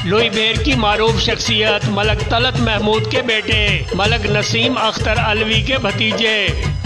Louis बेर की मारूफ शख्सियत मलिक तलत महमूद के बेटे, मलिक नसीम अख्तर अलवी के भतीजे,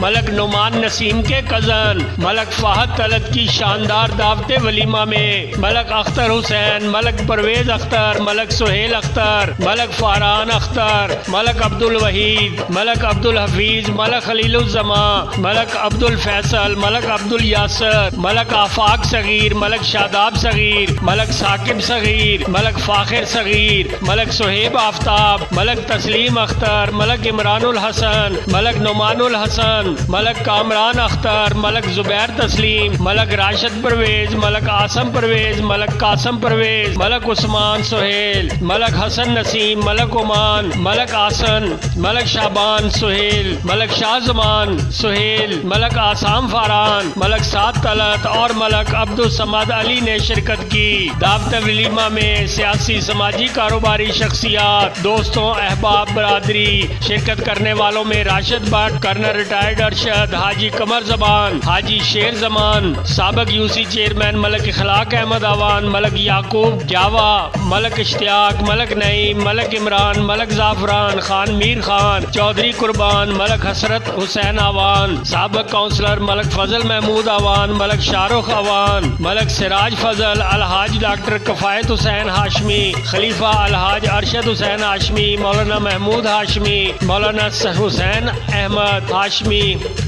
मलिक नुमान नसीम के कजन, मलिक फहद तलत की शानदार दावत वलीमा में मलिक अख्तर हुसैन, मलिक परवेज अख्तर, मलिक सुहेल अख्तर, मलिक फरहान अख्तर, मलिक अब्दुल वहीद, मलिक अब्दुल हफीज, मलिक खलीलुज़्ज़मा, मलिक अब्दुल फैसल, मलिक अब्दुल यासर, मलिक आफाक सगीर, मलिक शादाब सगीर, मलिक साकिब सगीर, मलिक फाखिर सगीर, मलिक सुहेब आफ्ताब, मलिक तस्लीम अख्तर, मलिक इमरानुल हसन, मलिक नुमानुल हसन, मलिक कामरान अख्तर, मलिक जुबैर तस्लीम, मलिक राशिद परवेज, मलिक आसम परवेज, मलिक कासम परवेज, मलिक उस्मान सुहेल, मलिक हसन नसीम, मलिक ओमान, मलिक आसन, मलिक शाबान सुहेल, मलिक शाहजमान सुहेल, मलिक आसाम फरहान, मलिक साद तलत और मलिक अब्दुल समद अली ने शिरकत की। दावत वलीमा में सियासी, समाजी, कारोबारी शख्सियात, दोस्तों, अहबाब, बरादरी। शिरकत करने वालों में राशिद भट्ट, कर्नल रिटायर्ड अरशद, हाजी कमर जबान, हाजी शेर जमान, साबिक यूसी चेयरमैन मलिक इखलाक अहमद अवान, मलिक याकूब जावा, मलिक इश्तियाक, मलिक नईम, मलिक इमरान, मलिक जाफरान खान, मीर खान चौधरी कुर्बान, मलिक हसरत हुसैन अवान, साबिक counsellor Malik Fazal Mahmood Awan, Malik Shahrukh Awan, Malik Siraj Fazal, Alhaj doctor कफायत Hussain Hashmi, Khalifa Alhaj Arshad Hussain Hashmi, Maulana Mahmood Hashmi, Maulana Hussain Ahmad Hashmi,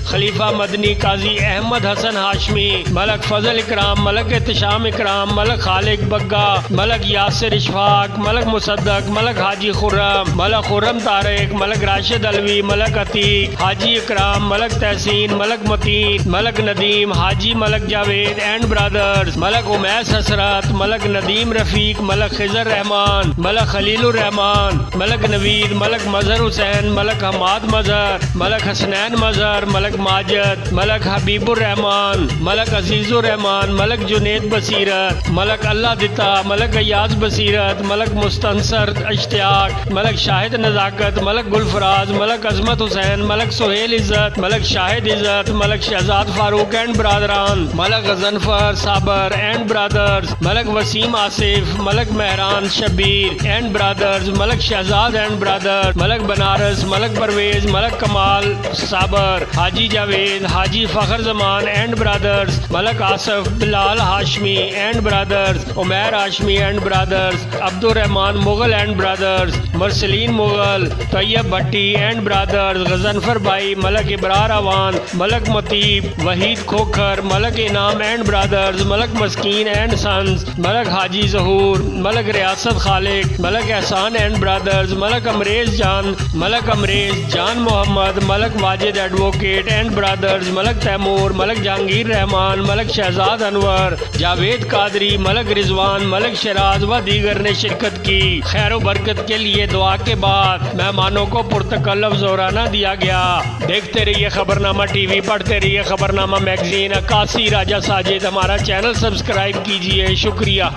Khalifa Madani Qazi Ahmad Hasan Hashmi, Malik Fazal Ikram, Malik Ehtesham Ikram, Malik Khaliq Bagga, Malik Yasir Ishfaq, Malik Mosaddek, Malik Haji Khurram, Malik Khurram Tariq, Malik Rashid Alvi, Malik Atiq, Haji Ikram, Malik Tehseen, Malik Mateen, Malik Nadeem, Haji Malik Javed and brothers, Malik Umais Hasrat, Malik Nadeem Rafiq, Malik Khizr Rahman, Malik Khalilur Rahman, Malik Naveed, Malik मजहर हुसैन, मलिक हमाद मजहर, मलिक हसनैन मजहर, मलिक माजिद, मलिक हबीबुर रहमान, मलिक अजीजुर रहमान, मलिक जुनेद बसीरत, मलिक अल्लाह दिता, मलिक अयाज बसीरत, मलिक मुस्तनसर इश्तियाक, मलिक शाहिद नजाकत, मलिक गुलफराज, मलिक अजमत हुसैन, मलिक सुहेल इज्जत, मलिक शाहिद इज्जत, मलिक शहजाद फारूक एंड ब्रादरान, Malik Ghazanfar Sabir and brothers, Malik Waseem Asif, Malik Mehran Shabbir and brothers, Malik Shahzad and brother, Malik Banaras, Malik Parvez, Malik Kamal Sabir, Haji Javed, Haji Fakhar Zaman and brothers, Malik Asaf, Bilal Hashmi and brothers, Umair Hashmi and brothers, Abdul Rehman Mughal and brothers, Marsleen Mughal, Tayyab Bhatti and brothers, Ghazanfar भाई, Malik Ibrar Awan, Malik मतीब, Waheed Khokhar, Malik Inam and brothers, Malik Maskeen and sons, Malik Haji Zahoor, Malik Riyasat Khaliq, Malik Ehsan and brothers, Malik Amrez Jan Mohammad, Malik Wajid advocate and brothers, Malik Taimur, Malik Jahangir Rehman, Malik Shahzad Anwar, Javed Qadri, Malik Rizwan, Malik Shiraz व दीगर ने शिरकत की। खैर बरकत के लिए दुआ के बाद मेहमानों को पुरतकल्लफ जोराना दिया गया। देखते रहिए खबरनामा टीवी, पढ़ते रहिए खबरनामा मैगजीन। अक्कासी राजा साजिद, हमारा चैनल सब्सक्राइब कीजिए। शुक्रिया।